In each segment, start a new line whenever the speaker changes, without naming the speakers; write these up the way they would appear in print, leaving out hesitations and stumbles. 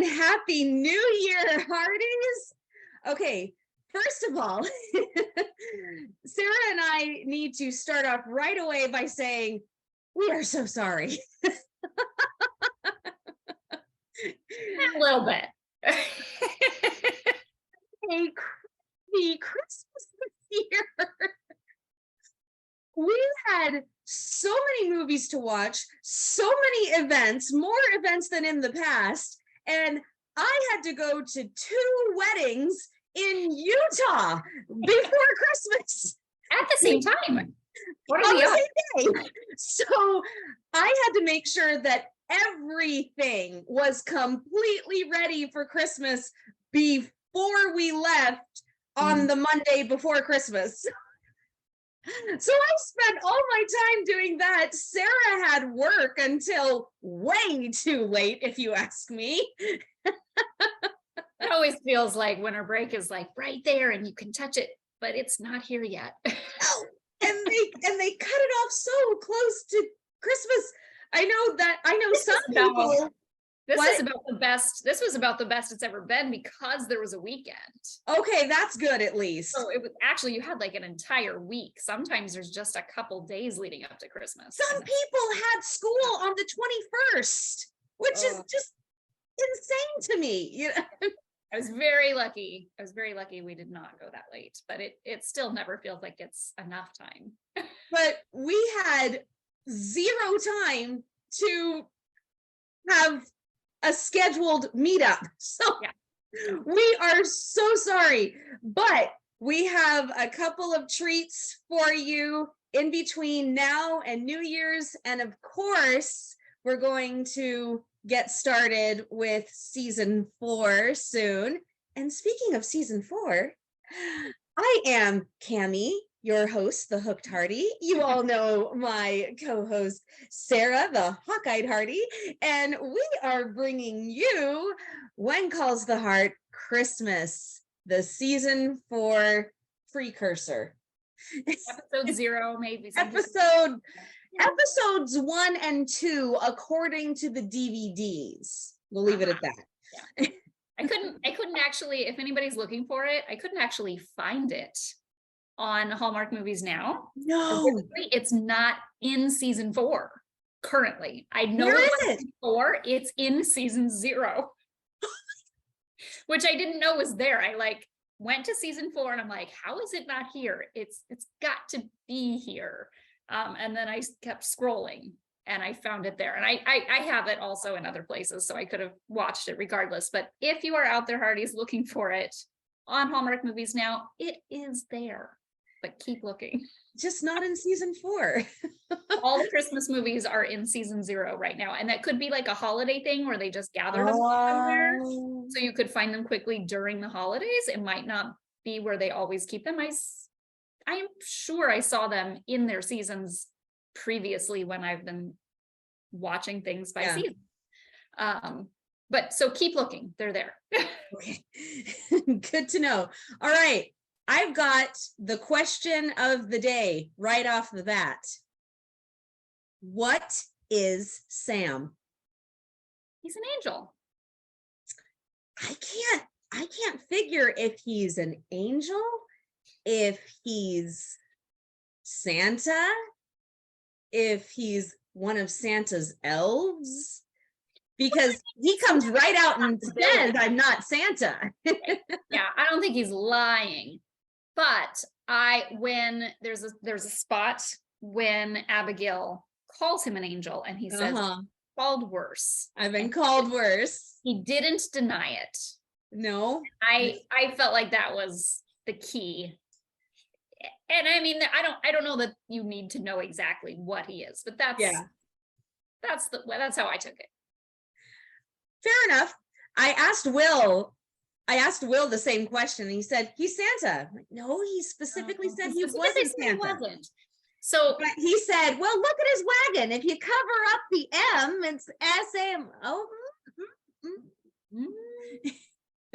Happy New Year, Hearties. Okay, first of all, Sarah and I need to start off right away by saying, we are so sorry.
A little bit.
The Christmas this year. We had so many movies to watch, so many events, more events than in the past, and I had to go to 2 weddings in Utah before Christmas.
At the same time. What
On
are
the
the
same day. So I had to make sure that everything was completely ready for Christmas before we left on the Monday before Christmas. So I spent all my time doing that. Sarah had work until way too late, if you ask me.
It always feels like winter break is like right there and you can touch it, but it's not here yet.
and they cut it off so close to Christmas. I know some people.
This is about the best. This was about the best it's ever been because there was a weekend.
Okay, that's good at least.
So it was actually, you had like an entire week. Sometimes there's just a couple days leading up to Christmas.
Some people had school on the 21st, which is just insane to me. You know?
I was very lucky. We did not go that late, but it still never feels like it's enough time.
But we had 0 time to have a scheduled meetup. So we are so sorry, but we have a couple of treats for you in between now and New Year's. And of course, we're going to get started with season 4 soon. And speaking of season 4, I am Cammie, your host, the Hooked Heartie. You all know my co-host, Sarah, the Hawk-Eyed Heartie, and we are bringing you When Calls the Heart Christmas, the season 4 precursor.
Episode 0, maybe.
Episodes 1 and 2, according to the DVDs. We'll leave it at that.
Yeah. I couldn't actually, if anybody's looking for it, I couldn't actually find it on Hallmark Movies Now.
No,
it's not in season 4 currently. I know
where is
it? 4. It's in season 0, which I didn't know was there. I went to season 4 and I'm like, how is it not here? It's got to be here. And then I kept scrolling and I found it there. And I have it also in other places, so I could have watched it regardless. But if you are out there, Hearties, looking for it on Hallmark Movies Now, it is there. But keep looking.
Just not in season 4.
All the Christmas movies are in season 0 right now. And that could be like a holiday thing where they just gather them somewhere. So you could find them quickly during the holidays. It might not be where they always keep them. I am sure I saw them in their seasons previously when I've been watching things by season. But so keep looking. They're there.
Okay. Good to know. All right. I've got the question of the day right off the bat. What is Sam?
He's an angel.
I can't figure if he's an angel, if he's Santa, if he's one of Santa's elves, because he comes right out and says, I'm not Santa.
Yeah, I don't think he's lying. But when there's a spot when Abigail calls him an angel and he says, called worse.
I've been called worse.
He didn't deny it.
No.
I felt like that was the key. And I mean, I don't know that you need to know exactly what he is, but that's how I took it.
Fair enough. I asked Will the same question. And he said, he's Santa. I'm like, no, he specifically said he wasn't Santa.
He wasn't. So
but he said, well, look at his wagon. If you cover up the M, it's S-A-M. Oh.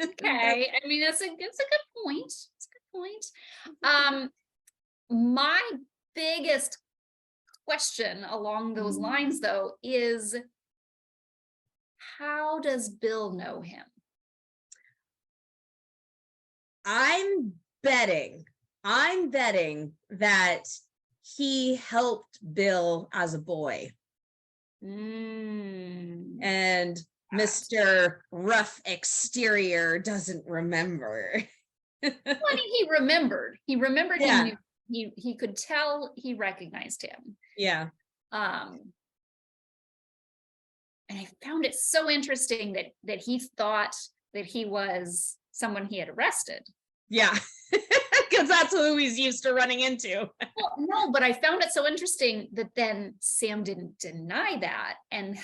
Okay. I mean, it's a good point. It's a good point. My biggest question along those lines, though, is how does Bill know him?
I'm betting that he helped Bill as a boy. And Mr. Rough Exterior doesn't remember.
Well, I mean, he remembered. He remembered
Yeah.
him. He could tell he recognized him.
Yeah.
And I found it so interesting that he thought that he was someone he had arrested.
Yeah. Because that's who he's used to running into.
Well, no, but I found it so interesting that then Sam didn't deny that and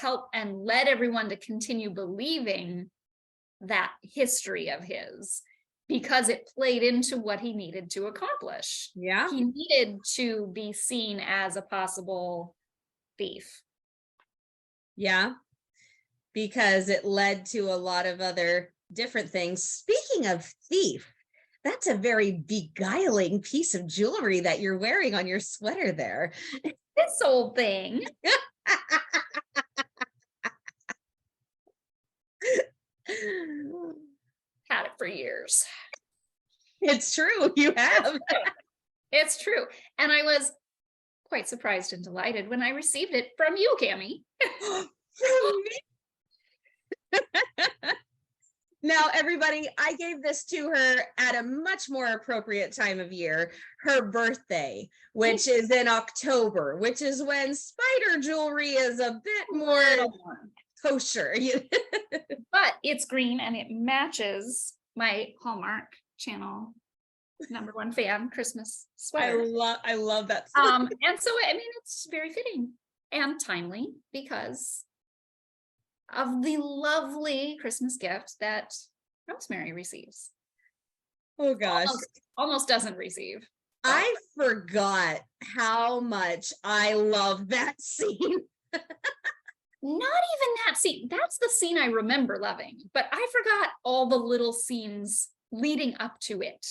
led everyone to continue believing that history of his, because it played into what he needed to accomplish.
Yeah.
He needed to be seen as a possible thief.
Yeah. Because it led to a lot of other different things. Speaking of thief, that's a very beguiling piece of jewelry that you're wearing on your sweater there.
This old thing. Had it for years.
It's true, you have.
It's true. And I was quite surprised and delighted when I received it from you, Cammie.
Now, everybody, I gave this to her at a much more appropriate time of year, her birthday, which is in October, which is when spider jewelry is a bit more kosher.
But it's green and it matches my Hallmark Channel #1 fan Christmas sweater.
I love that.
And so, I mean, it's very fitting and timely because of the lovely Christmas gift that Rosemary receives.
Oh gosh.
Almost doesn't receive.
I forgot how much I love that scene.
Not even that scene. That's the scene I remember loving, but I forgot all the little scenes leading up to it.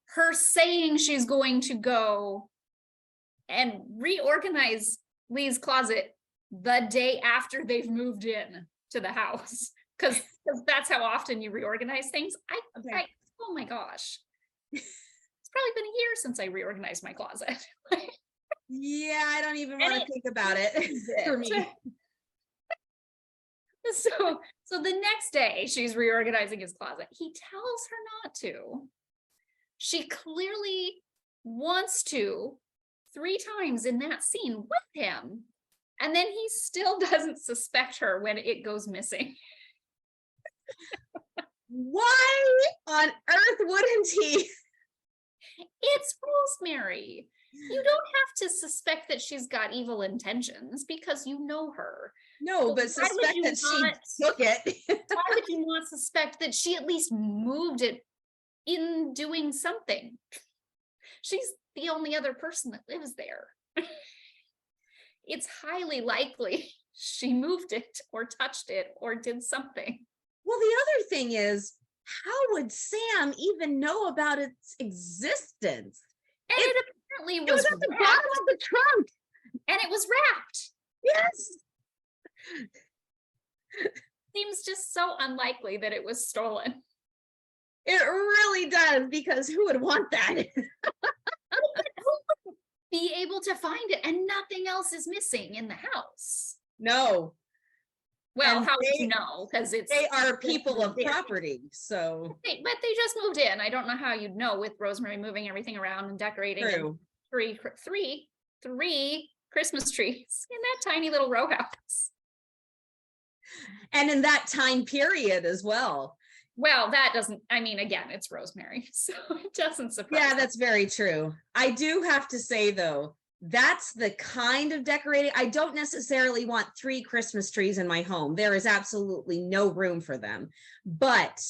Her saying she's going to go and reorganize Lee's closet the day after they've moved in to the house, because that's how often you reorganize things. Oh my gosh, it's probably been a year since I reorganized my closet.
Yeah, I don't even want to think about it for me.
So the next day she's reorganizing his closet. He tells her not to. She clearly wants to 3 times in that scene with him. And then he still doesn't suspect her when it goes missing.
Why on earth wouldn't he?
It's Rosemary. You don't have to suspect that she's got evil intentions because you know her.
No, but suspect that she took it.
Why would you not suspect that she at least moved it in doing something? She's the only other person that lives there. It's highly likely she moved it or touched it or did something.
Well, the other thing is, how would Sam even know about its existence?
And it apparently was
at the bottom of the trunk.
And it was wrapped.
Yes.
Seems just so unlikely that it was stolen.
It really does, because who would want that?
Who would be able to find it and nothing else is missing in the house?
No.
Well, how would you know? Because
they are people of property, so.
But they just moved in. I don't know how you'd know with Rosemary moving everything around and decorating.
True.
And three Christmas trees in that tiny little row house.
And in that time period as well.
Well, that doesn't, I mean, again, it's Rosemary, so it doesn't surprise me.
Yeah, that's very true. I do have to say, though, that's the kind of decorating. I don't necessarily want 3 Christmas trees in my home. There is absolutely no room for them. But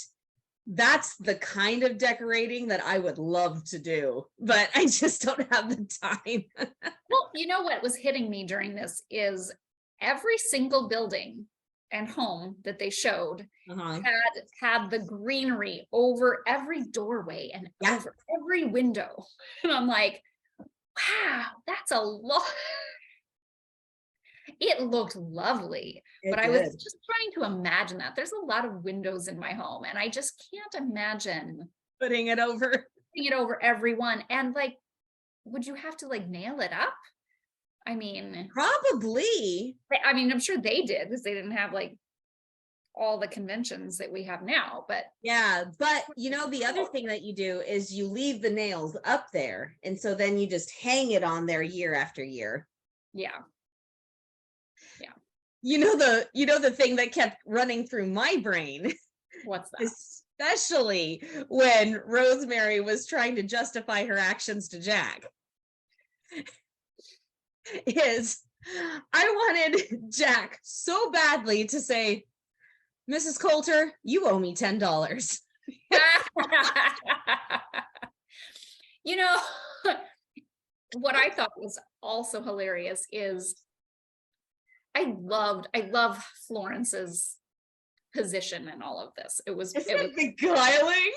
that's the kind of decorating that I would love to do. But I just don't have the time.
Well, you know what was hitting me during this is every single building and home that they showed had the greenery over every doorway and over every window. And I'm like, wow, that's a lot. it looked lovely, but I was just trying to imagine that. There's a lot of windows in my home, and I just can't imagine
putting it over
everyone. And like, would you have to like nail it up? I mean,
probably.
I mean, I'm sure they did, because they didn't have like all the conventions that we have now, but
yeah. But you know, the other thing that you do is you leave the nails up there, and so then you just hang it on there year after year.
Yeah.
You know the thing that kept running through my brain.
What's that?
Especially when Rosemary was trying to justify her actions to Jack. Is I wanted Jack so badly to say, Mrs. Coulter, you owe me $10.
You know, what I thought was also hilarious is I love Florence's position in all of this. It was
beguiling,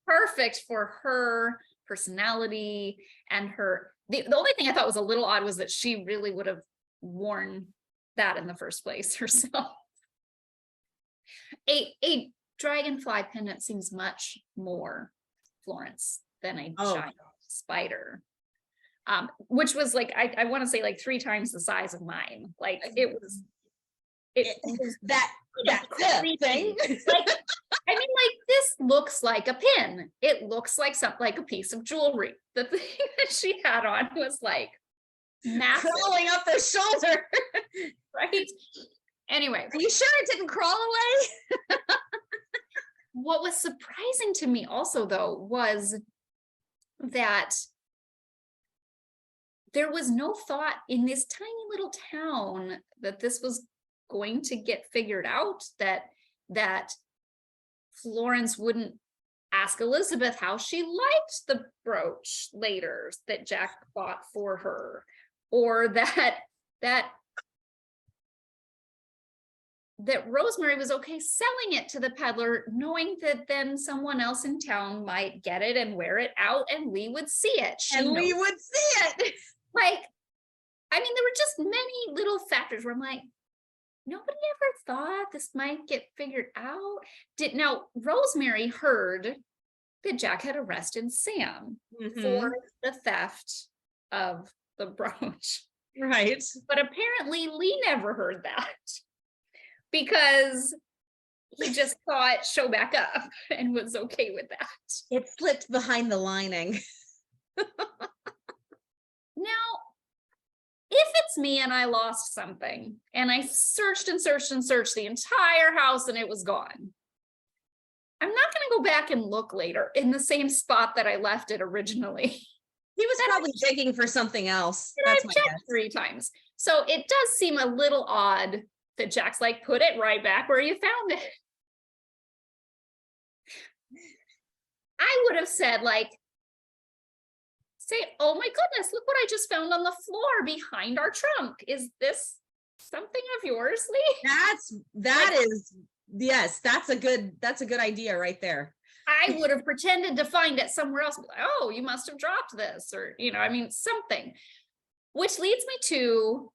perfect for her personality and her. The only thing I thought was a little odd was that she really would have worn that in the first place herself. A dragonfly pendant seems much more Florence than a giant spider. Which was like, I want to say like 3 times the size of mine. Like it was that thing. Like, I mean, like, this looks like a pin. It looks like something like a piece of jewelry. The thing that she had on was like massive,
crawling up her shoulder.
right? Anyway,
are you sure it didn't crawl away?
What was surprising to me also, though, was that there was no thought in this tiny little town that this was going to get figured out, that Florence wouldn't ask Elizabeth how she liked the brooch later that Jack bought for her, or that Rosemary was okay selling it to the peddler, knowing that then someone else in town might get it and wear it out and Lee would see it.
Lee would see it.
Like, I mean, there were just many little factors where I'm like, nobody ever thought this might get figured out. Now, Rosemary heard that Jack had arrested Sam for the theft of the brooch.
Right.
But apparently Lee never heard that, because he just saw it show back up and was okay with that.
It slipped behind the lining.
Now, if it's me and I lost something and I searched and searched and searched the entire house and it was gone, I'm not going to go back and look later in the same spot that I left it originally.
He was probably digging for something else.
That's my guess. 3 times. So it does seem a little odd that Jack's like, put it right back where you found it. I would have said, like, say, oh my goodness, look what I just found on the floor behind our trunk. Is this something of yours, Lee?
Yes, that's a good idea right there.
I would have pretended to find it somewhere else. Like, oh, you must have dropped this, or, I mean, something. Which leads me to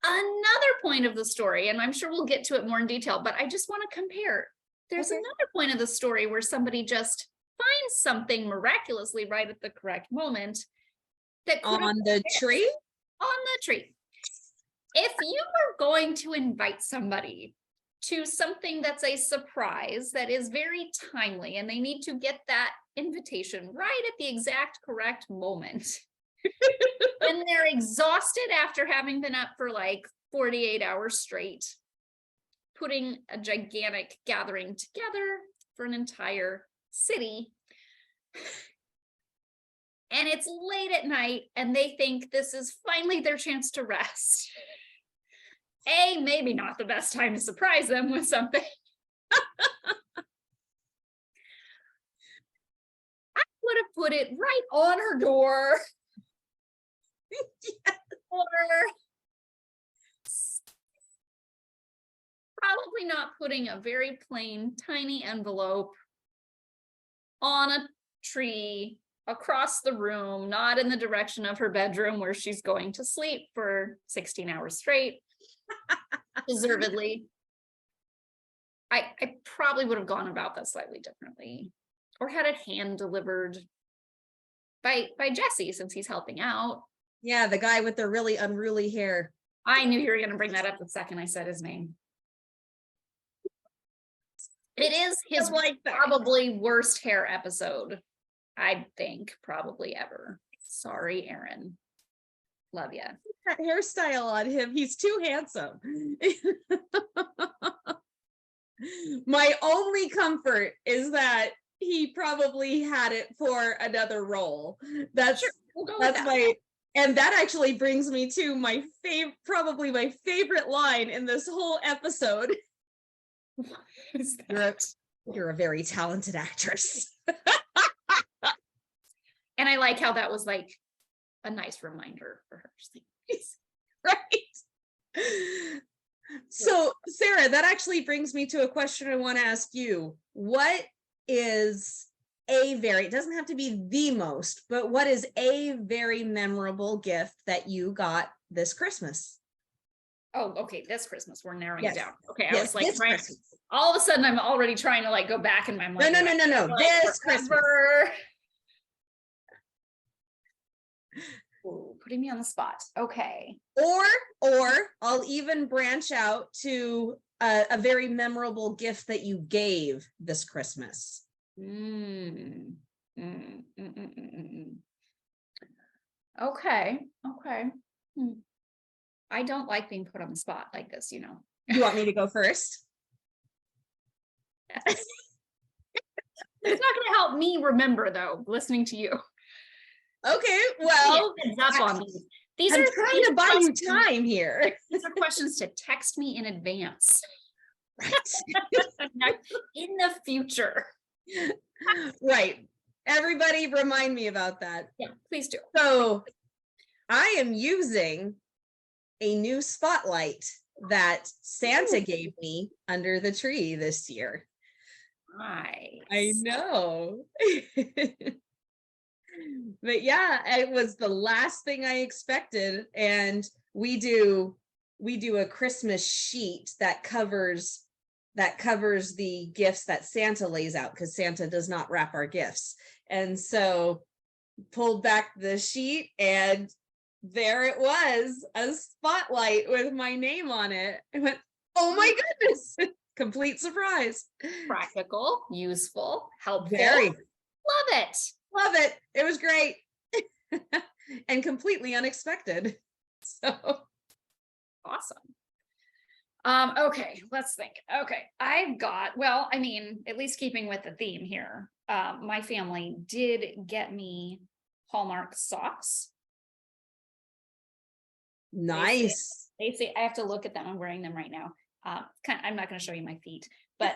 another point of the story, and I'm sure we'll get to it more in detail, but I just want to compare. There's another point of the story where somebody just finds something miraculously right at the correct moment that could
on the tree.
If you were going to invite somebody to something that's a surprise that is very timely and they need to get that invitation right at the exact correct moment, and they're exhausted after having been up for like 48 hours straight, putting a gigantic gathering together for an entire city, and it's late at night and they think this is finally their chance to rest. Maybe not the best time to surprise them with something. I would have put it right on her door. Yes. Or probably not putting a very plain, tiny envelope on a tree across the room, not in the direction of her bedroom where she's going to sleep for 16 hours straight. Deservedly. I probably would have gone about that slightly differently, or had it hand delivered by Jesse, since he's helping out.
Yeah, the guy with the really unruly hair.
I knew you were going to bring that up the second I said his name. It is his probably worst hair episode, I think, probably ever. Sorry, Aaron. Love ya.
That hairstyle on him, he's too handsome. My only comfort is that he probably had it for another role. That's sure, that's my, and that actually brings me to my probably my favorite line in this whole episode. What is that? You're a very talented actress.
And I like how that was like a nice reminder for her.
Right. So, Sarah, that actually brings me to a question I want to ask you. What is it doesn't have to be the most, but what is a very memorable gift that you got this Christmas?
Oh, okay. This Christmas, we're narrowing it down. Okay.
Yes,
I was like, all of a sudden I'm already trying to like go back in my mind.
No.
Like,
this Christmas.
Ooh, putting me on the spot. Okay.
Or I'll even branch out to a very memorable gift that you gave this Christmas.
Okay. I don't like being put on the spot like this, you know.
You want me to go first?
Yes. It's not going to help me remember, though, listening to you.
Okay, well,
these
I'm
are
trying to buy you time here.
These are questions to text me in advance.
Right.
In the future.
Right. Everybody remind me about that.
Yeah, please do.
So I am using a new spotlight that Santa gave me under the tree this year.
Nice.
I know. But yeah, it was the last thing I expected. And we do a Christmas sheet that covers the gifts that Santa lays out, because Santa does not wrap our gifts. And so pulled back the sheet, and there it was, a spotlight with my name on it. I went, oh my goodness. Complete surprise.
Practical, useful, helpful.
Very.
Love it.
Love it. It was great. And completely unexpected. So
awesome. Okay, let's think. Okay, I've got, well, I mean, at least keeping with the theme here, my family did get me Hallmark socks.
Nice.
They say I have to look at them. I'm wearing them right now. I'm not going to show you my feet, but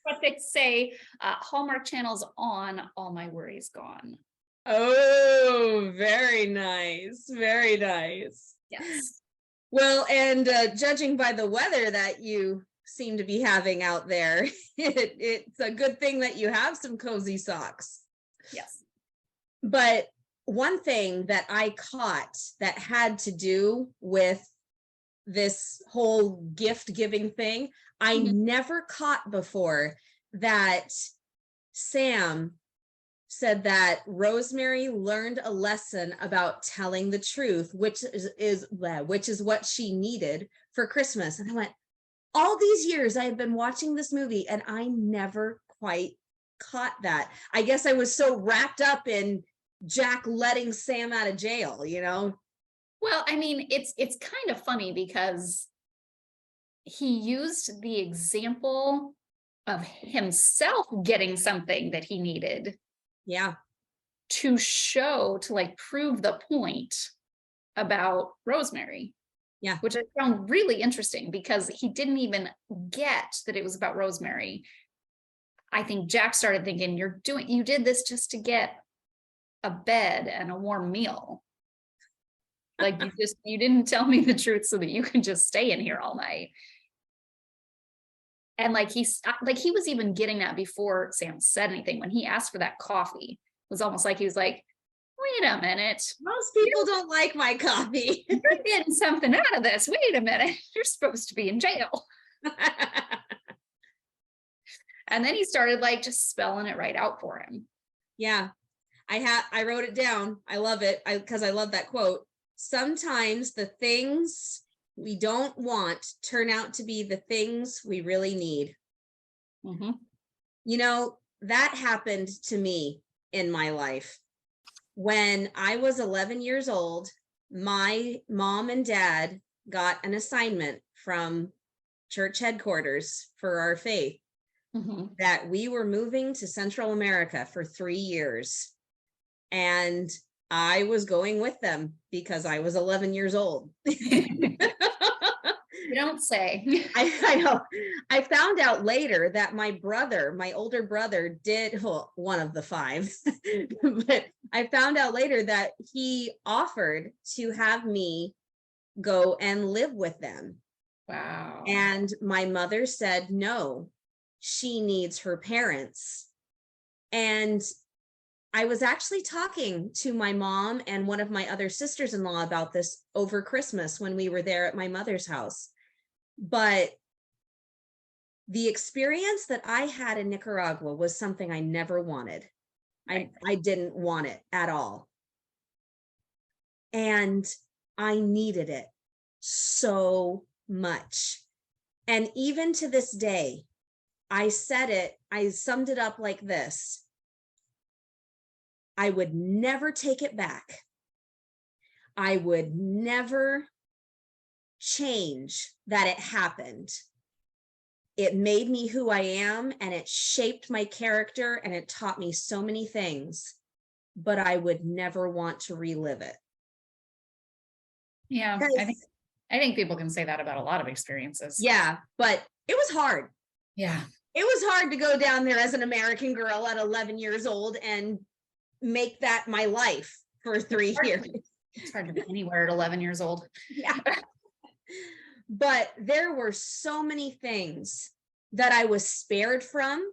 but they say Hallmark channels on, all my worries gone.
Oh, very nice. Very nice.
Yes.
Well, and judging by the weather that you seem to be having out there, it's a good thing that you have some cozy socks.
Yes.
But one thing that I caught that had to do with this whole gift giving thing, I never caught before, that Sam said that Rosemary learned a lesson about telling the truth, which is what she needed for Christmas. And I went, all these years I have been watching this movie and I never quite caught that. I guess I was so wrapped up in Jack letting Sam out of jail, you know?
Well, I mean, it's kind of funny because he used the example of himself getting something that he needed.
Yeah.
To like prove the point about Rosemary.
Yeah.
Which I found really interesting because he didn't even get that it was about Rosemary. I think Jack started thinking, you did this just to get a bed and a warm meal. Like you didn't tell me the truth so that you can just stay in here all night. And like he was even getting that before Sam said anything. When he asked for that coffee, it was almost like he was like, wait a minute.
Most people don't like my coffee.
You're getting something out of this. Wait a minute. You're supposed to be in jail. And then he started like just spelling it right out for him.
Yeah, I wrote it down. I love it because I love that quote. Sometimes the things we don't want turn out to be the things we really need.
Mm-hmm.
You know, that happened to me in my life. When I was 11 years old, my mom and dad got an assignment from church headquarters for our faith that we were moving to Central America for 3 years. And I was going with them because I was 11 years old.
You don't say.
I know. I found out later that my brother, my older brother, did, well, one of the 5, but I found out later that he offered to have me go and live with them.
Wow.
And my mother said, no, she needs her parents. And I was actually talking to my mom and one of my other sisters-in-law about this over Christmas when we were there at my mother's house. But the experience that I had in Nicaragua was something I never wanted. I didn't want it at all. And I needed it so much. And even to this day, I summed it up like this. I would never take it back. I would never change that it happened. It made me who I am, and it shaped my character, and it taught me so many things, but I would never want to relive it.
Yeah, I think people can say that about a lot of experiences.
Yeah, but it was hard.
Yeah.
It was hard to go down there as an American girl at 11 years old and make that my life for 3 years.
It's hard to be anywhere at 11 years old.
Yeah. But there were so many things that I was spared from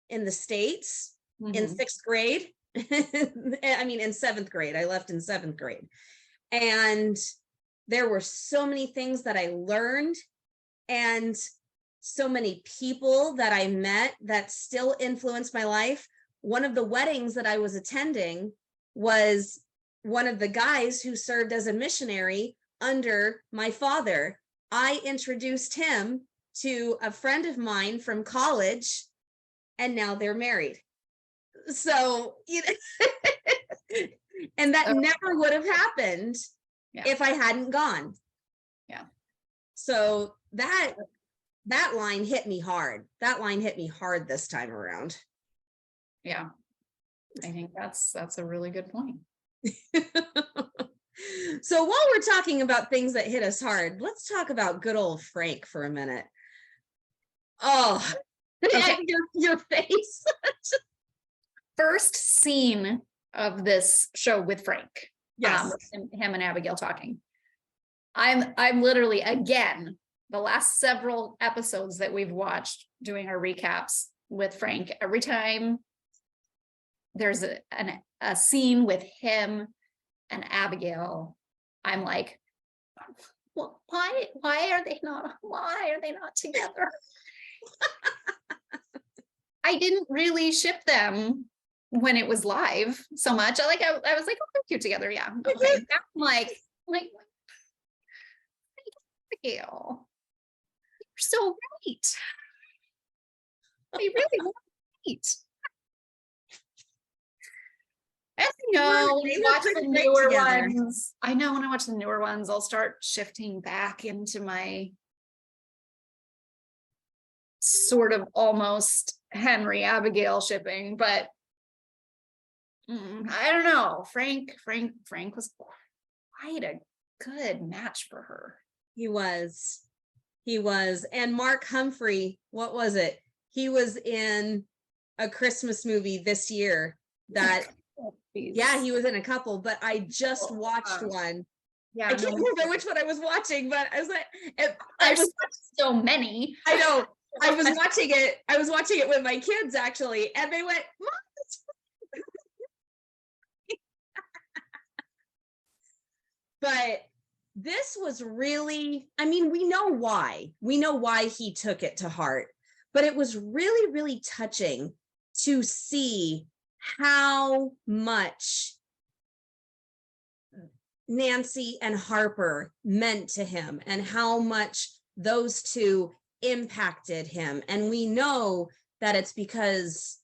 in the States in 6th grade. I mean, in 7th grade, I left in 7th grade. And there were so many things that I learned and so many people that I met that still influenced my life. One of the weddings that I was attending was one of the guys who served as a missionary under my father. I introduced him to a friend of mine from college, and now they're married. So, you know, and that never would have happened if I hadn't gone.
Yeah.
So that line hit me hard. That line hit me hard this time around.
Yeah. I think that's a really good point.
So while we're talking about things that hit us hard, let's talk about good old Frank for a minute. Oh, okay. your face.
First scene of this show with Frank.
Yes.
Him and Abigail talking. I'm literally, again, the last several episodes that we've watched doing our recaps with Frank, every time there's a scene with him and Abigail, I'm like, well, why are they not together? I didn't really ship them when it was live so much. I was like, oh, they're cute together. Yeah. Okay. I'm like, Abigail, you're so right. They really were right. As you know, when you watch the newer ones, I know when I watch the newer ones, I'll start shifting back into my sort of almost Henry Abigail shipping, but I don't know. Frank was quite a good match for her.
He was. And Mark Humphrey, what was it? He was in a Christmas movie this year that yeah, he was in a couple, but I just watched one. Yeah, I can't remember which one I was watching, but I was like, I was
so many.
I know. I was watching it with my kids actually, and they went, Mom, But this was really, I mean, we know why he took it to heart, but it was really, really touching to see how much Nancy and Harper meant to him and how much those two impacted him. And we know that it's because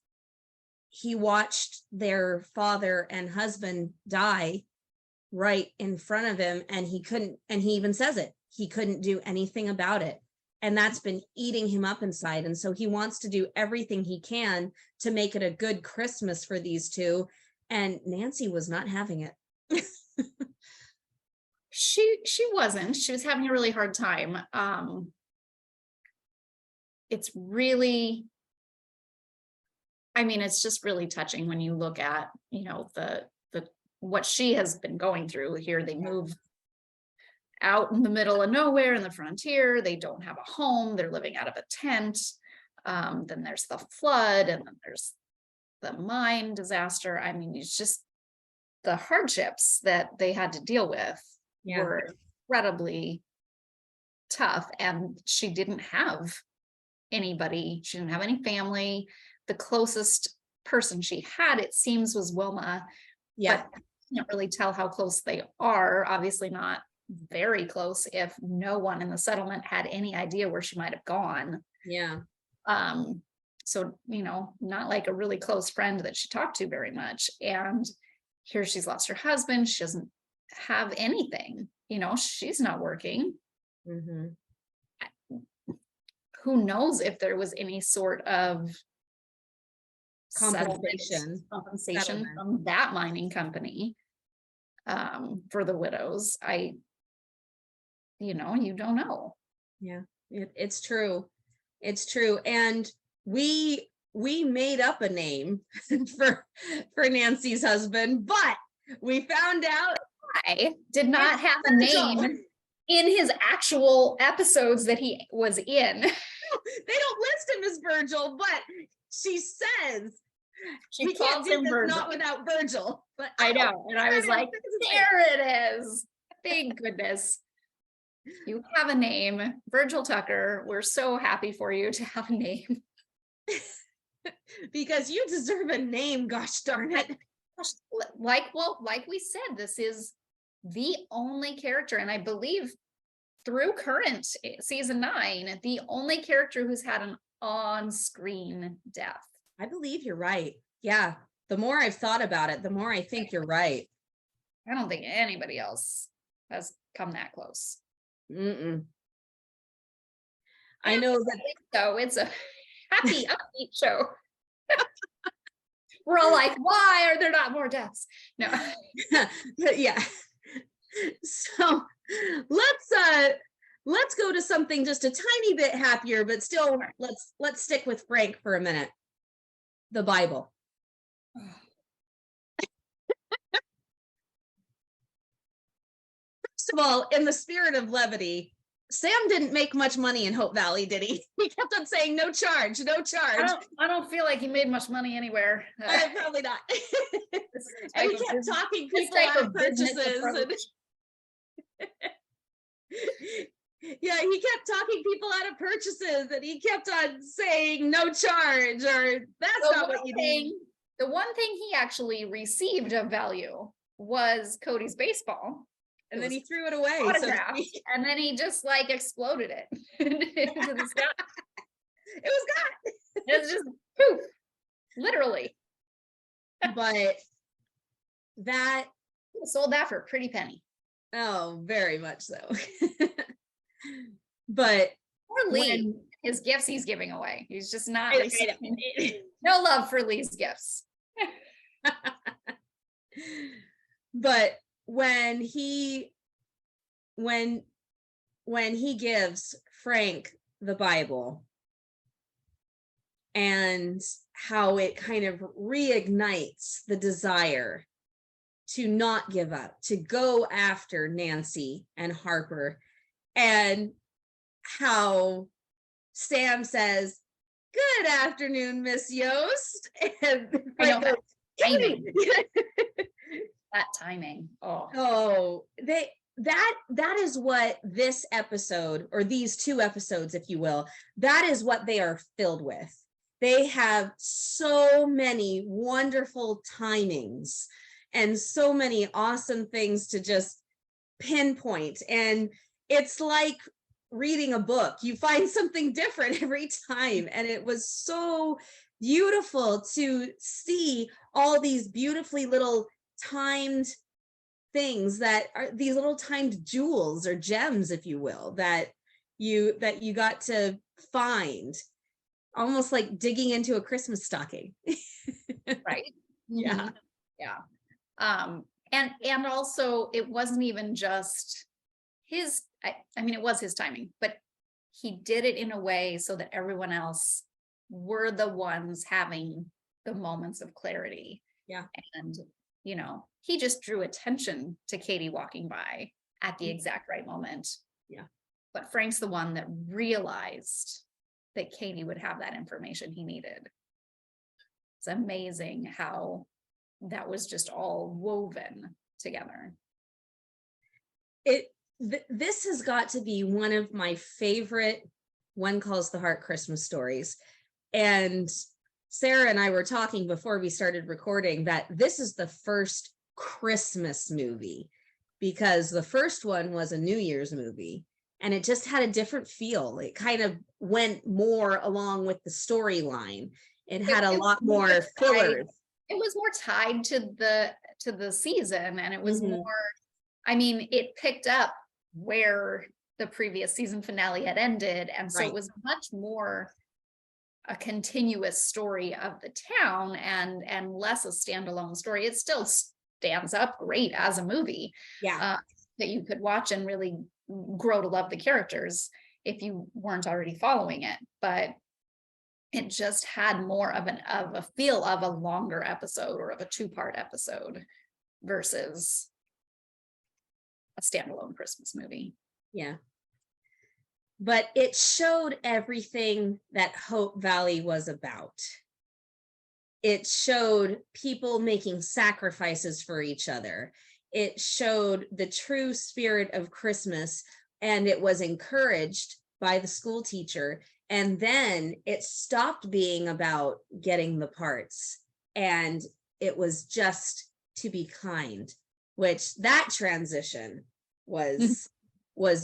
he watched their father and husband die right in front of him, and he even says it, he couldn't do anything about it. And that's been eating him up inside. And so he wants to do everything he can to make it a good Christmas for these two. And Nancy was not having it.
She wasn't. She was having a really hard time. It's really, I mean, it's just really touching when you look at, you know, the what she has been going through here. They move out in the middle of nowhere in the frontier. They don't have a home. They're living out of a tent. Then there's the flood, and then there's the mine disaster. I mean, it's just the hardships that they had to deal with were incredibly tough. And she didn't have anybody. She didn't have any family. The closest person she had, it seems, was Wilma.
Yeah.
But you can't really tell how close they are. Obviously not very close if no one in the settlement had any idea where she might have gone.
Yeah.
So, you know, not like a really close friend that she talked to very much. And here she's lost her husband. She doesn't have anything, you know, she's not working.
Mm-hmm.
Who knows if there was any sort of
compensation
from that mining company for the widows. You know, you don't know.
Yeah, it's true. It's true. And we made up a name for Nancy's husband, but we found out
I did not have a name in his actual episodes that he was in.
They don't list him as Virgil, but she says
we can't do this Virgil.
Not without Virgil. But
I know, and I was like, there it is. Thank goodness. You have a name, Virgil Tucker. We're so happy for you to have a name.
Because you deserve a name, gosh darn it.
Like we said, this is the only character, and I believe through current season 9, the only character who's had an on-screen death.
I believe you're right. Yeah. The more I've thought about it, the more I think you're right.
I don't think anybody else has come that close.
Mm-mm. I know that.
So it's a happy, upbeat show. We're all like, why are there not more deaths? No.
Yeah. So let's go to something just a tiny bit happier, but still let's stick with Frank for a minute. The Bible. First of all, in the spirit of levity, Sam didn't make much money in Hope Valley, did he? He kept on saying no charge, no charge.
I don't feel like he made much money anywhere.
Probably not. And he kept talking people out of purchases. Yeah, he kept talking people out of purchases, and he kept on saying no charge, or that's not what you need.
The one thing he actually received of value was Cody's baseball.
And then he threw it away.
And then he just like exploded it into the sky.
It was gone.
It was just poof, literally.
But that
sold that for a pretty penny.
Oh, very much so. But
poor Lee, his gifts he's giving away. He's just not no love for Lee's gifts.
But when he gives Frank the Bible, and how it kind of reignites the desire to not give up, to go after Nancy and Harper, and how Sam says, "Good afternoon, Miss Yost." And
I know that timing. That timing. Oh,
that is what this episode, or these 2 episodes, if you will, that is what they are filled with. They have so many wonderful timings and so many awesome things to just pinpoint. And it's like reading a book. You find something different every time. And it was so beautiful to see all these beautifully little timed things that are these little timed jewels or gems, if you will, that you got to find, almost like digging into a Christmas stocking.
Right.
Yeah.
Yeah. And also it wasn't even just his, I mean, it was his timing, but he did it in a way so that everyone else were the ones having the moments of clarity.
Yeah.
And, you know, he just drew attention to Katie walking by at the exact right moment.
Yeah.
But Frank's the one that realized that Katie would have that information he needed. It's amazing how that was just all woven together.
This has got to be one of my favorite One Calls the Heart Christmas stories. And Sarah and I were talking before we started recording that this is the first Christmas movie, because the first one was a New Year's movie and it just had a different feel. It kind of went more along with the storyline. It had a lot more fillers.
It was more tied to the season, and it was more, I mean, it picked up where the previous season finale had ended, and so it was much more a continuous story of the town and less a standalone story. It still stands up great as a movie, that you could watch and really grow to love the characters if you weren't already following it, but it just had more of a feel of a longer episode or of a 2-part episode versus a standalone Christmas movie.
Yeah. But it showed everything that Hope Valley was about. It showed people making sacrifices for each other. It showed the true spirit of Christmas, and it was encouraged by the school teacher. And then it stopped being about getting the parts, and it was just to be kind, which that transition was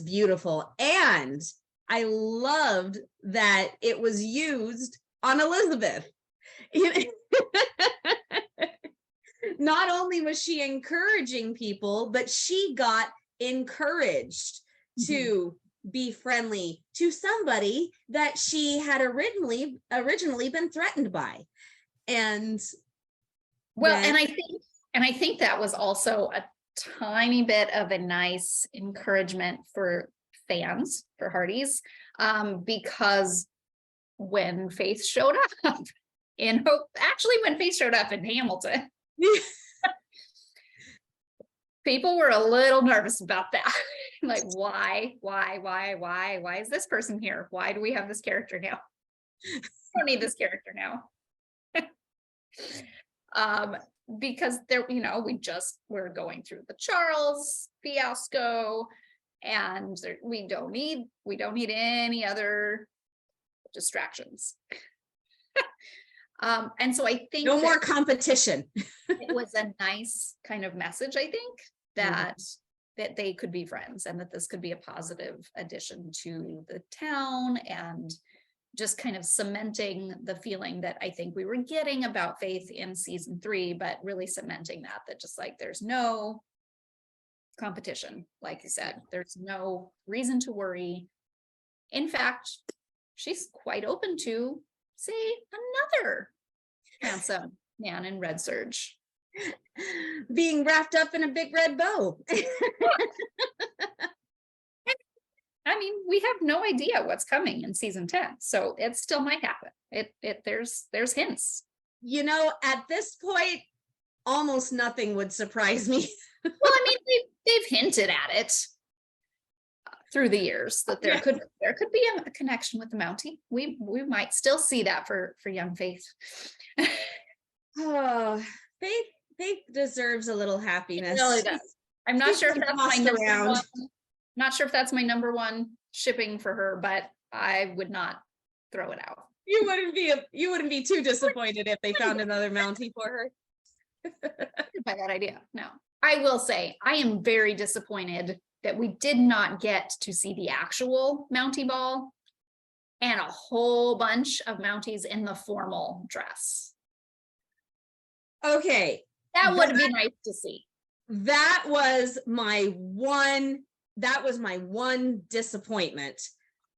beautiful. And I loved that it was used on Elizabeth. Not only was she encouraging people, but she got encouraged to be friendly to somebody that she had originally been threatened by. And
well, and I think that was also a tiny bit of a nice encouragement for fans, for Hearties, because when Faith showed up in Hope, actually when Faith showed up in Hamilton, people were a little nervous about that. Like, why is this person here? Why do we have this character now? We don't need this character now. Because there, you know, we're going through the Charles fiasco, and we don't need any other distractions. And so I think
no more competition.
It was a nice kind of message, I think, that they could be friends, and that this could be a positive addition to the town, and just kind of cementing the feeling that I think we were getting about Faith in season 3, but really cementing that just like there's no competition. Like you said, there's no reason to worry. In fact, she's quite open to, say, another handsome man in red serge
being wrapped up in a big red bow.
I mean, we have no idea what's coming in season 10, so it still might happen. There's hints.
You know, at this point, almost nothing would surprise me.
Well, I mean, they've hinted at it through the years that there could be a connection with the Mountie. We might still see that for young Faith.
Oh, Faith deserves a little happiness.
It really does. I'm not sure if that's my
tossed
number
around.
one. Not sure if that's my number one shipping for her, but I would not throw it out.
You wouldn't be too disappointed if they found another Mountie for her.
By that idea, no. I will say I am very disappointed that we did not get to see the actual Mountie ball and a whole bunch of Mounties in the formal dress.
Okay.
That would be nice to see.
That was my one disappointment.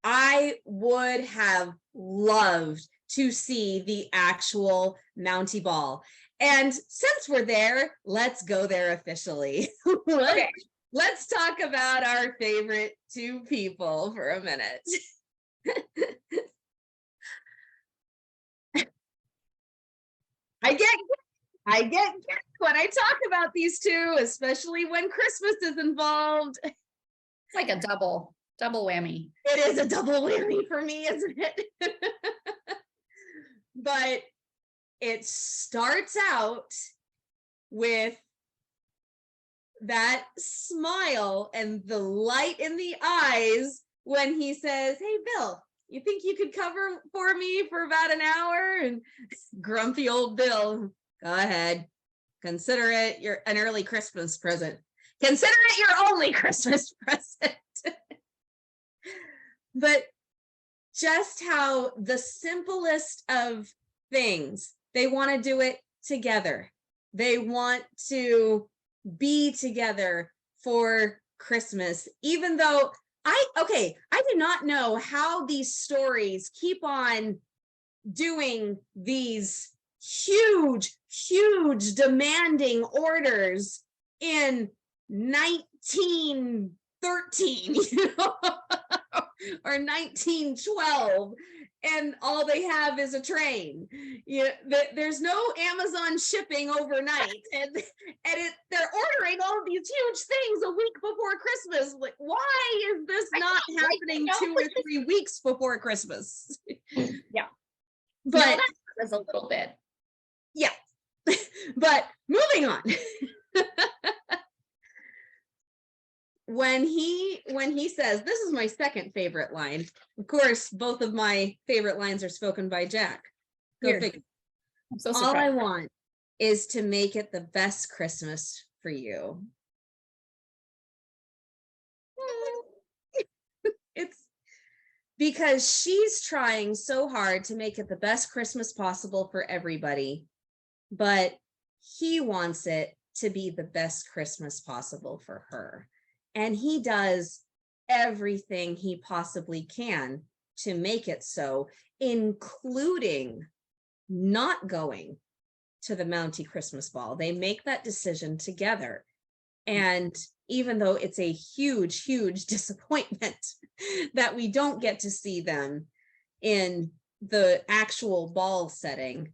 I would have loved to see the actual Mountie ball. And since we're there, let's go there officially.
Okay.
Let's talk about our favorite two people for a minute. I get when I talk about these two, especially when Christmas is involved.
It's like a double whammy.
It is a double whammy for me, isn't it? But it starts out with that smile and the light in the eyes when he says, "Hey, Bill, you think you could cover for me for about an hour?" And grumpy old Bill, "Go ahead. Consider it an early Christmas present. Consider it your only Christmas present." But just how the simplest of things, they want to do it together. They want to be together for Christmas, even though I do not know how these stories keep on doing these huge demanding orders in 1913, or 1912, and all they have is a train. There's no Amazon shipping overnight, and they're ordering all of these huge things a week before Christmas. Like, why is this not happening 2 or 3 weeks before Christmas?
Yeah,
but
no, that's a little bit.
Yeah, but moving on. When he says, this is my second favorite line. Of course, both of my favorite lines are spoken by Jack. Go figure.
I'm so
surprised. All I want is to make it the best Christmas for you. It's because she's trying so hard to make it the best Christmas possible for everybody, but he wants it to be the best Christmas possible for her. And he does everything he possibly can to make it so, including not going to the Mountie Christmas ball. They make that decision together. And even though it's a huge disappointment that we don't get to see them in the actual ball setting,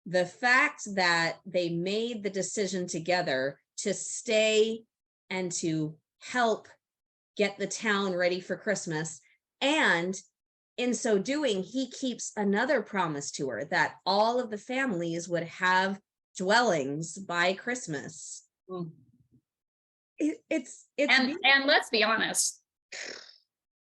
the fact that they made the decision together to stay and to help get the town ready for Christmas, and in so doing, he keeps another promise to her that all of the families would have dwellings by Christmas. It's
and let's be honest,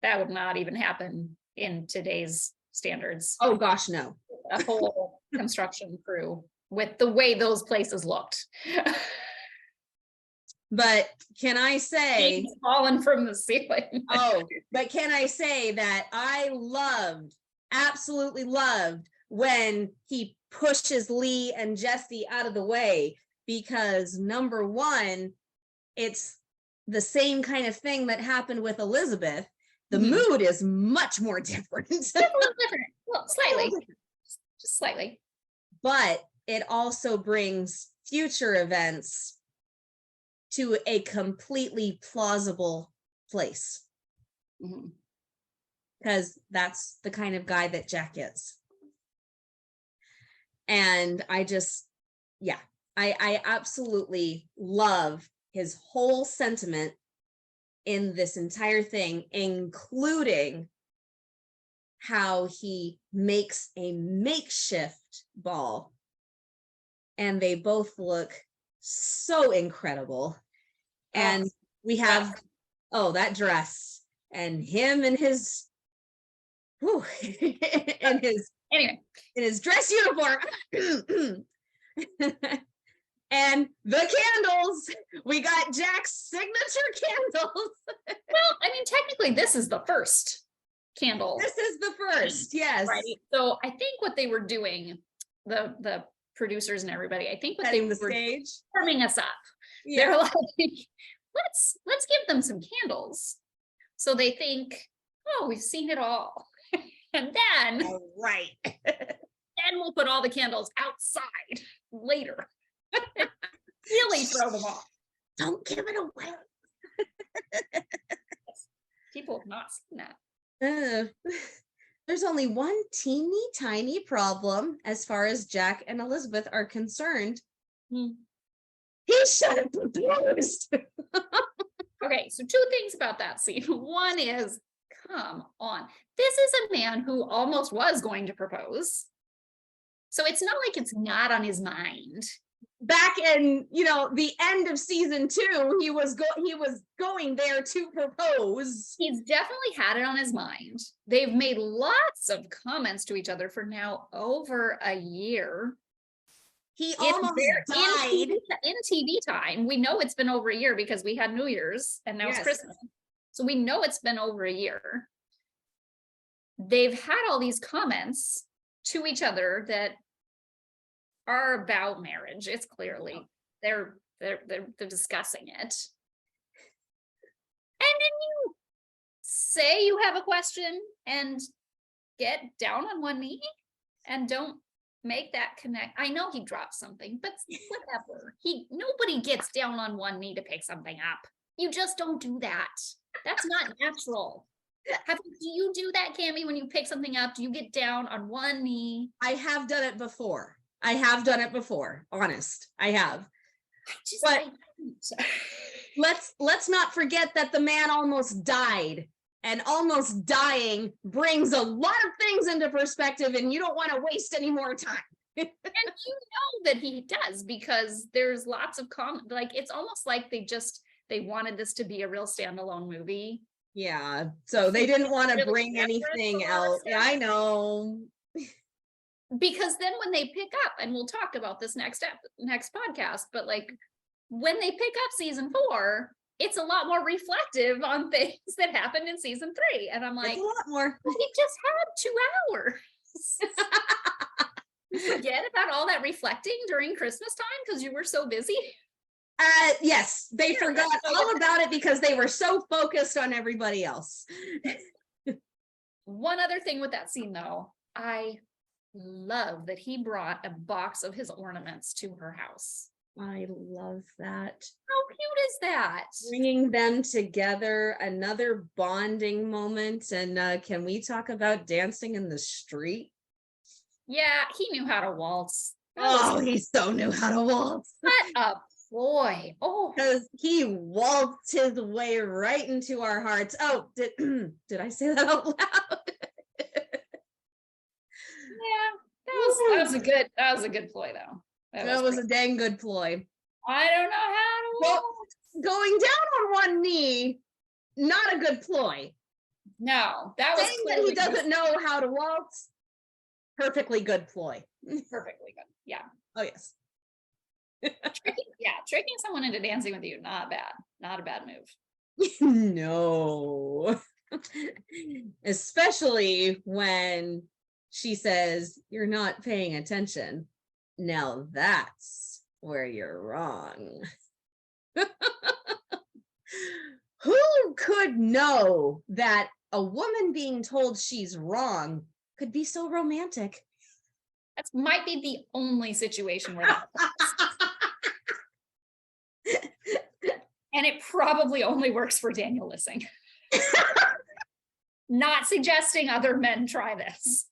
that would not even happen in today's standards.
Oh gosh, no.
A whole construction crew with the way those places looked.
But can I say,
he's fallen from the ceiling.
But can I say that I absolutely loved when he pushes Lee and Jesse out of the way, because number one, it's the same kind of thing that happened with Elizabeth. The mood is much more different.
It's a little different. Well, slightly. Just slightly.
But it also brings future events to a completely plausible place. Because that's the kind of guy that Jack is. And I absolutely love his whole sentiment in this entire thing, including how he makes a makeshift ball. And they both look so incredible. And we have, that dress and him and his, in his dress uniform. And the candles, we got Jack's signature candles.
Well, I mean, technically this is the first candle.
This is the first, yes.
Right. So I think what they were doing, the producers and everybody, I think what
Setting
they
the
were
stage,
warming us up.
yeah.
They're like, let's give them some candles. So they think, oh, we've seen it all. And then,
Right.
then we'll put all the candles outside later. Really throw them off.
Don't give it away.
People have not seen that.
There's only one teeny tiny problem as far as Jack and Elizabeth are concerned. He should have proposed.
Okay, so 2 things about that scene. One is, come on. This is a man who almost was going to propose. So it's not like it's not on his mind.
Back in, the end of season 2, he was going there to propose.
He's definitely had it on his mind. They've made lots of comments to each other for now over a year.
He almost died.
In TV time. We know it's been over a year because we had New Year's and now it's Christmas. So we know it's been over a year. They've had all these comments to each other that are about marriage. It's clearly they're discussing it. And then you say you have a question and get down on one knee and don't make that connect. I know he dropped something, but whatever. Nobody gets down on one knee to pick something up. You just don't do that. That's not natural. Do you do that, Cammie, when you pick something up? Do you get down on one knee?
I have done it before. Honest. I have. Let's not forget that the man almost died, and almost dying brings a lot of things into perspective, and you don't want to waste any more time.
And you know that he does, because there's lots of like, it's almost like they wanted this to be a real standalone movie.
Yeah, so they didn't want to bring anything else. Yeah, I know.
Because then when they pick up, and we'll talk about this next podcast, but like when they pick up season 4, it's a lot more reflective on things that happened in season 3. And I'm like,
it's a lot more.
We just had 2 hours. You forget about all that reflecting during Christmas time because you were so busy.
Yes, they forgot all about it because they were so focused on everybody else.
One other thing with that scene, though, I love that he brought a box of his ornaments to her house.
I love that.
How cute is that?
Bringing them together, another bonding moment. And can we talk about dancing in the street?
Yeah, he knew how to waltz.
He so knew how to waltz.
What a boy. Oh,
because he waltzed his way right into our hearts. Oh, did I say that out loud?
Yeah, that was a good ploy, though.
That was a dang good ploy.
I don't know how to waltz.
Going down on one knee, not a good ploy.
No, that was
saying that he doesn't know how to waltz. Perfectly good ploy.
Perfectly good. Yeah.
Oh yes.
Tricking someone into dancing with you, not bad. Not a bad move.
No. Especially when she says, "You're not paying attention." Now that's where you're wrong. Who could know that a woman being told she's wrong could be so romantic?
That might be the only situation where that works. And it probably only works for Daniel Lissing. Not suggesting other men try this.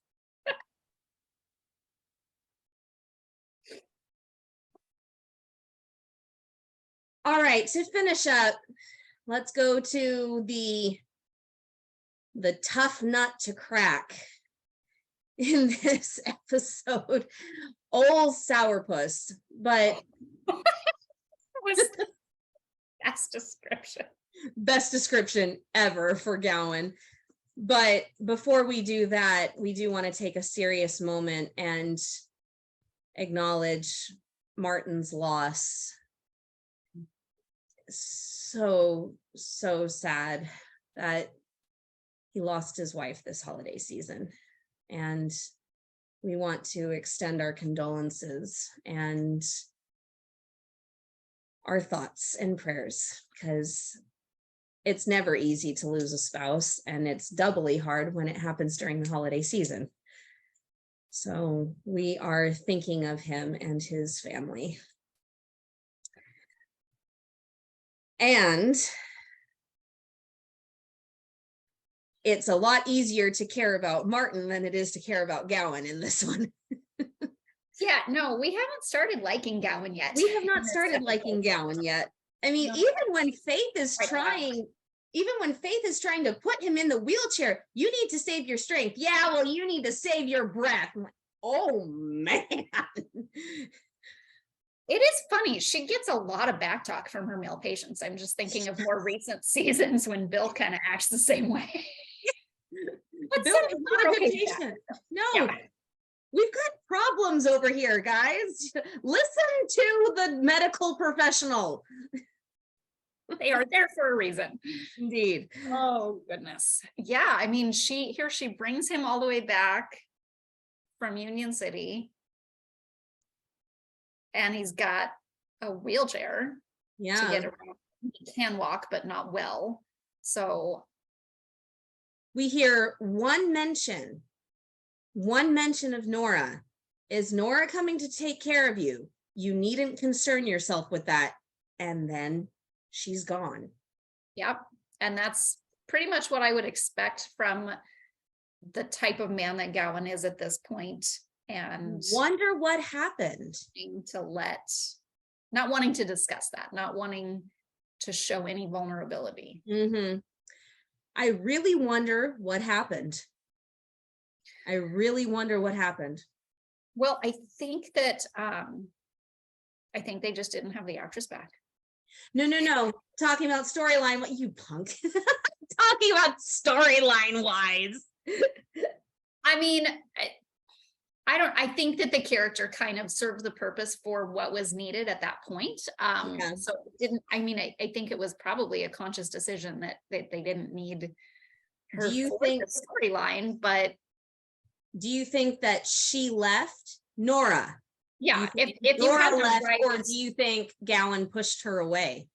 All right, to finish up, let's go to the tough nut to crack in this episode, old sourpuss. But
That's Best description.
Best description ever for Gowan. But before we do that, we do want to take a serious moment and acknowledge Martin's loss. So sad that he lost his wife this holiday season. And we want to extend our condolences and our thoughts and prayers, because it's never easy to lose a spouse, and it's doubly hard when it happens during the holiday season. So we are thinking of him and his family. And it's a lot easier to care about Martin than it is to care about Gowan in this one.
Yeah, no, we haven't started liking Gowan yet.
We have not started liking Gowan yet. I mean, even when Faith is trying to put him in the wheelchair, you need to save your strength. Yeah, well, you need to save your breath. I'm like, oh man.
It is funny. She gets a lot of backtalk from her male patients. I'm just thinking of more recent seasons when Bill kind of acts the same way.
Bill is not a good patient. No. Yeah. We've got problems over here, guys. Listen to the medical professional.
They are there for a reason.
Indeed.
Oh, goodness. Yeah, I mean, she brings him all the way back from Union City. And he's got a wheelchair to get around. He can walk, but not well. So
we hear one mention of Nora. Is Nora coming to take care of you? You needn't concern yourself with that. And then she's gone.
Yep. And that's pretty much what I would expect from the type of man that Gowan is at this point. And
wonder what happened.
Not wanting to discuss that, not wanting to show any vulnerability.
Mm-hmm. I really wonder what happened. Well,
I think that I think they just didn't have the actress back.
No. Talking about storyline, what you punk? Talking about storyline wise.
I mean, I think that the character kind of served the purpose for what was needed at that point. So I think it was probably a conscious decision that they didn't need her the storyline, but
do you think that she left? Nora.
Yeah.
If Nora left, or do you think Gowan pushed her away?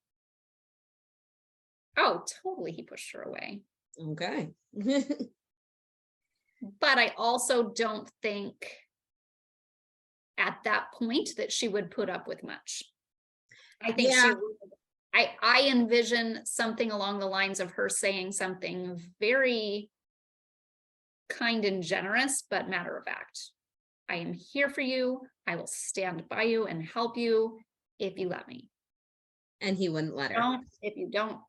Oh, totally. He pushed her away.
Okay.
But I also don't think at that point that she would put up with much. I think I envision something along the lines of her saying something very kind and generous, but matter of fact. I am here for you. I will stand by you and help you if you let me.
And he wouldn't let her.
If you don't,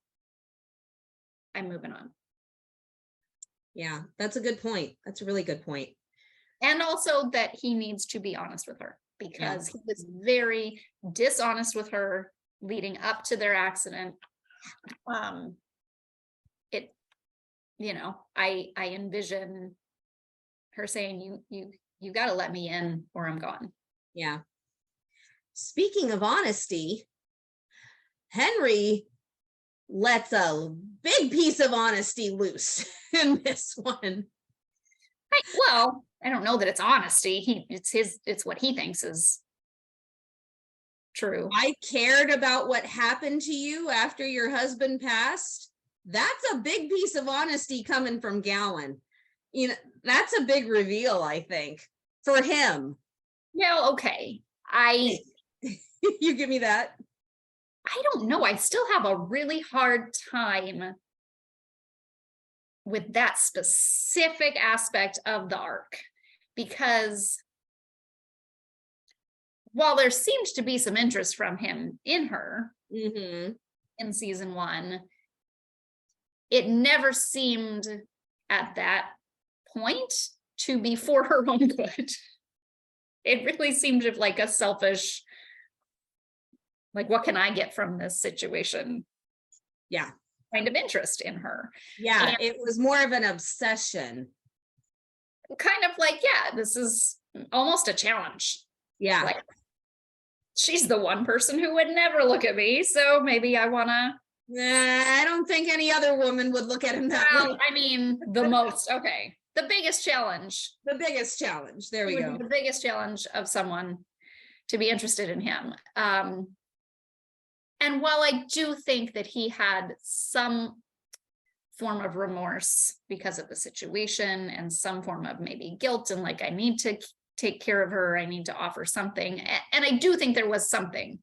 I'm moving on.
Yeah, that's a good point. That's a really good point.
And also that he needs to be honest with her, because he was very dishonest with her leading up to their accident. I envision her saying, you got to let me in or I'm gone.
Yeah. Speaking of honesty, Henry lets a big piece of honesty loose in this one.
I don't know that it's honesty. It's what he thinks is true.
I cared about what happened to you after your husband passed. That's a big piece of honesty coming from Gowan. That's a big reveal, I think, for him.
Yeah, okay.
You give me that.
I don't know. I still have a really hard time with that specific aspect of the arc, because while there seemed to be some interest from him in her in season 1, it never seemed at that point to be for her own good. It really seemed like a selfish, like, what can I get from this situation
Yeah.
kind of interest in her.
Yeah.
And
it was more of an obsession.
kind of like, yeah, this is almost a challenge.
Yeah.
Like, she's the one person who would never look at me, so maybe I want to.
I don't think any other woman would look at him that way.
I mean, the most, okay. The biggest challenge.
The biggest challenge. There we go.
The biggest challenge of someone to be interested in him. And while I do think that he had some form of remorse because of the situation and some form of maybe guilt and like, I need to take care of her, I need to offer something. And I do think there was something,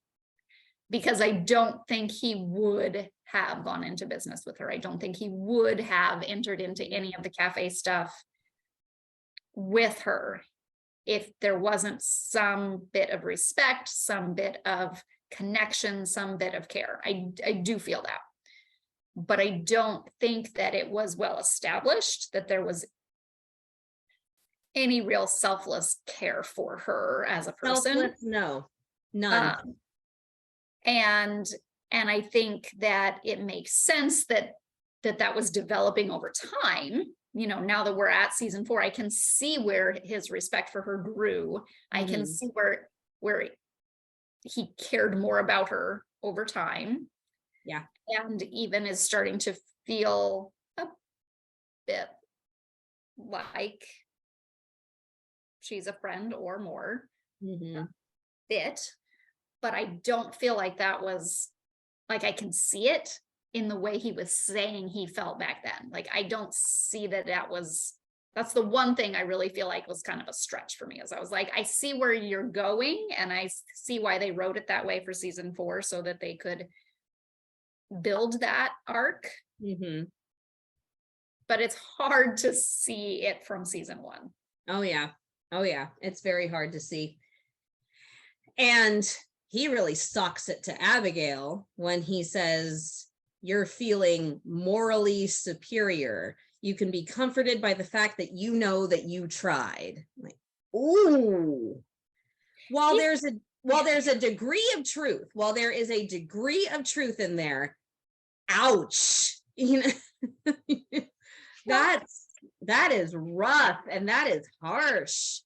because I don't think he would have gone into business with her. I don't think he would have entered into any of the cafe stuff with her if there wasn't some bit of respect, some bit of connection, some bit of care. I do feel that. But I don't think that it was well established that there was any real selfless care for her as a person.
Selfless, no, none.
And I think that it makes sense that was developing over time. You know, now that we're at season 4, I can see where his respect for her grew. I can see where he cared more about her over time.
Yeah.
And even is starting to feel a bit like she's a friend or more. Bit. But I don't feel like that was, like, I can see it in the way he was saying he felt back then. Like, I don't see that's the one thing I really feel like was kind of a stretch for me, as I was like, I see where you're going, and I see why they wrote it that way for season 4, so that they could build that arc. But it's hard to see it from season 1.
Oh yeah. It's very hard to see. And he really sucks it to Abigail when he says, you're feeling morally superior. You can be comforted by the fact that you know that you tried. Like, ooh. While there's a degree of truth, while there is a degree of truth in there, ouch. You know, that is rough and that is harsh.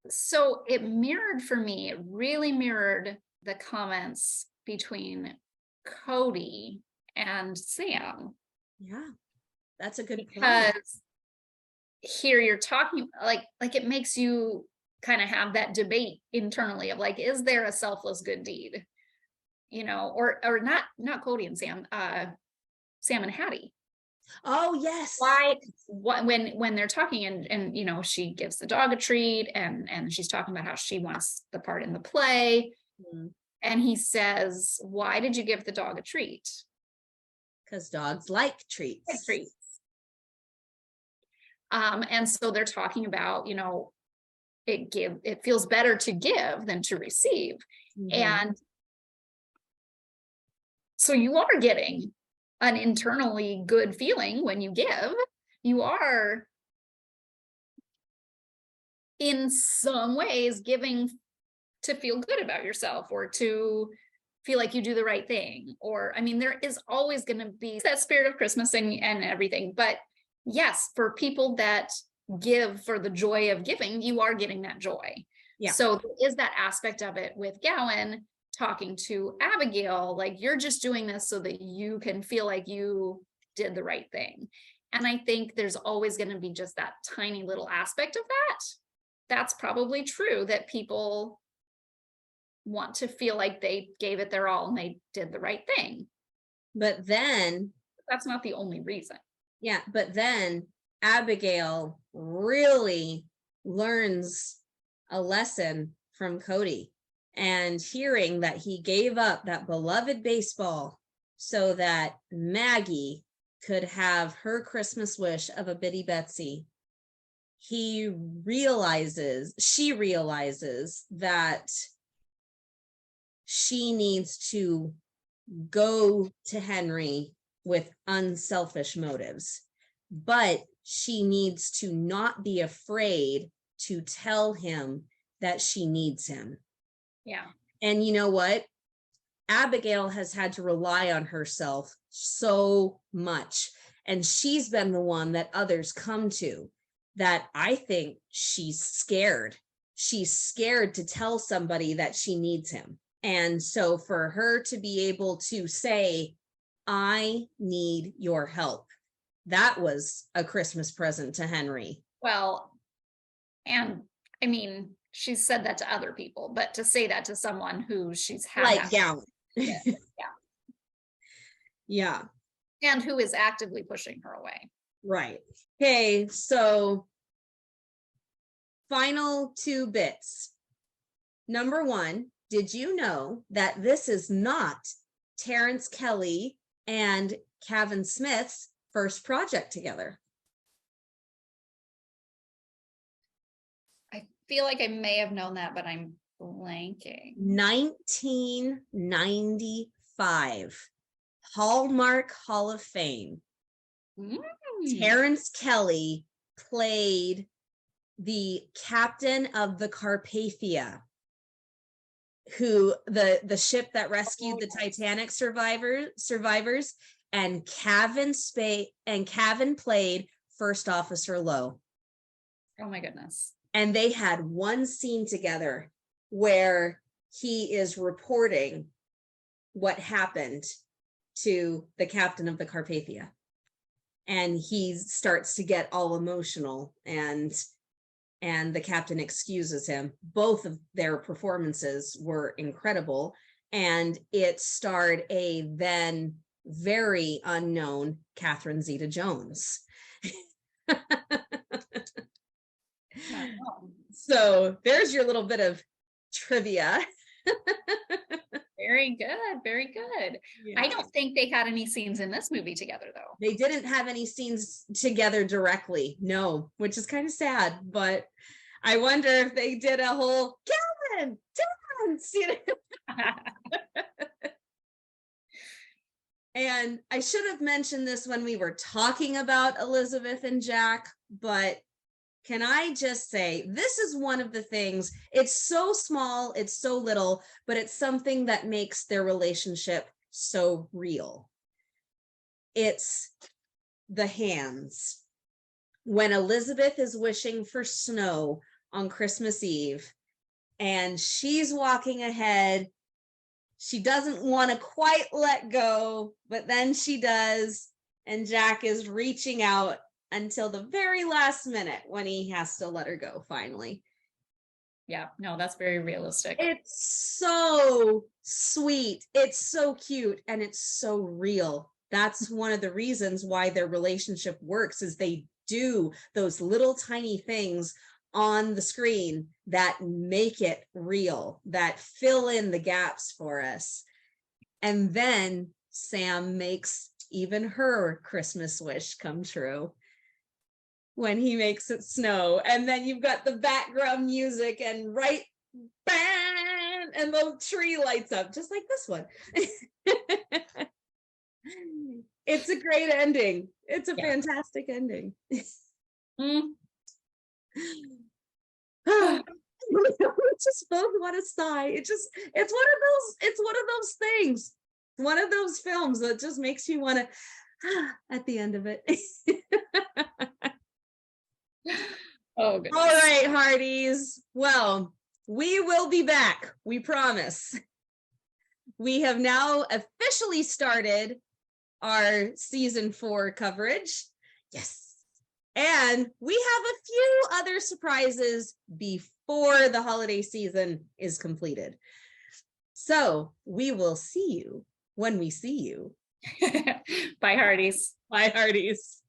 So it mirrored for me, it really mirrored the comments between Cody and Sam.
Yeah, that's a good point.
Because here you're talking like it makes you kind of have that debate internally of like, is there a selfless good deed? You know, or not Cody and Sam, Sam and Hattie.
Oh yes.
Why when they're talking and you know, she gives the dog a treat and she's talking about how she wants the part in the play. And he says, why did you give the dog a treat?
Because dogs like treats.
And so they're talking about, you know, it feels better to give than to receive. And so you are getting an internally good feeling when you give. You are in some ways giving to feel good about yourself, or to feel like you do the right thing. Or, I mean, there is always going to be that spirit of Christmas and everything. But yes, for people that give for the joy of giving, you are getting that joy. Yeah. So there is that aspect of it with Gowan talking to Abigail, like, you're just doing this so that you can feel like you did the right thing. And I think there's always going to be just that tiny little aspect of that. That's probably true, that people want to feel like they gave it their all and they did the right thing. But then that's not the only reason. Yeah. But then Abigail really learns a lesson from Cody, and hearing that he gave up that beloved baseball so that Maggie could have her Christmas wish of a bitty Betsy. She realizes that she needs to go to Henry with unselfish motives, but she needs to not be afraid to tell him that she needs him. Yeah. And you know what?
Abigail has had to rely on herself so much. And she's been the one that others come to, that I think she's scared. She's scared to tell somebody that she needs him. And so for her to be able to say, I need your help, that was a Christmas present to Henry.
Well, and I mean, she's said that to other people, but to say that to someone who she's had
Like Gallant.
Yeah.
Yeah.
And who is actively pushing her away.
Right. Okay, so final two bits. Number one, did you know that this is not Terrence Kelly and Kevin Smith's first project together?
I feel like I may have known that, but I'm blanking.
1995, Hallmark Hall of Fame.
Mm.
Terrence Kelly played the captain of the Carpathia, who the ship that rescued the Titanic survivors, and Kevin played First Officer Lowe.
Oh my goodness.
And they had one scene together where he is reporting what happened to the captain of the Carpathia. And he starts to get all emotional, and the captain excuses him. Both of their performances were incredible. And it starred a then very unknown Catherine Zeta-Jones. So there's your little bit of trivia.
Very good. Very good. Yeah. I don't think they had any scenes in this movie together, though.
They didn't have any scenes together directly, no, which is kind of sad. But I wonder if they did a whole Calvin dance, you know. And I should have mentioned this when we were talking about Elizabeth and Jack, but can I just say, this is one of the things, it's so small, it's so little, but it's something that makes their relationship so real. It's the hands. When Elizabeth is wishing for snow on Christmas Eve, and she's walking ahead, she doesn't want to quite let go, but then she does, and Jack is reaching out until the very last minute when he has to let her go finally.
Yeah, no, that's very realistic.
It's so sweet. It's so cute, and it's so real. That's one of the reasons why their relationship works, is they do those little tiny things on the screen that make it real, that fill in the gaps for us. And then Sam makes even her Christmas wish come true when he makes it snow. And then you've got the background music, and right, bang, and the tree lights up just like this one. It's a great ending. It's a fantastic ending. We just both want to sigh. It's one of those things, one of those films that just makes you want to at the end of it.
Oh, goodness.
All right, Hearties. Well, we will be back. We promise. We have now officially started our season 4 coverage. Yes. And we have a few other surprises before the holiday season is completed. So we will see you when we see you.
Bye, Hearties.
Bye, Hearties.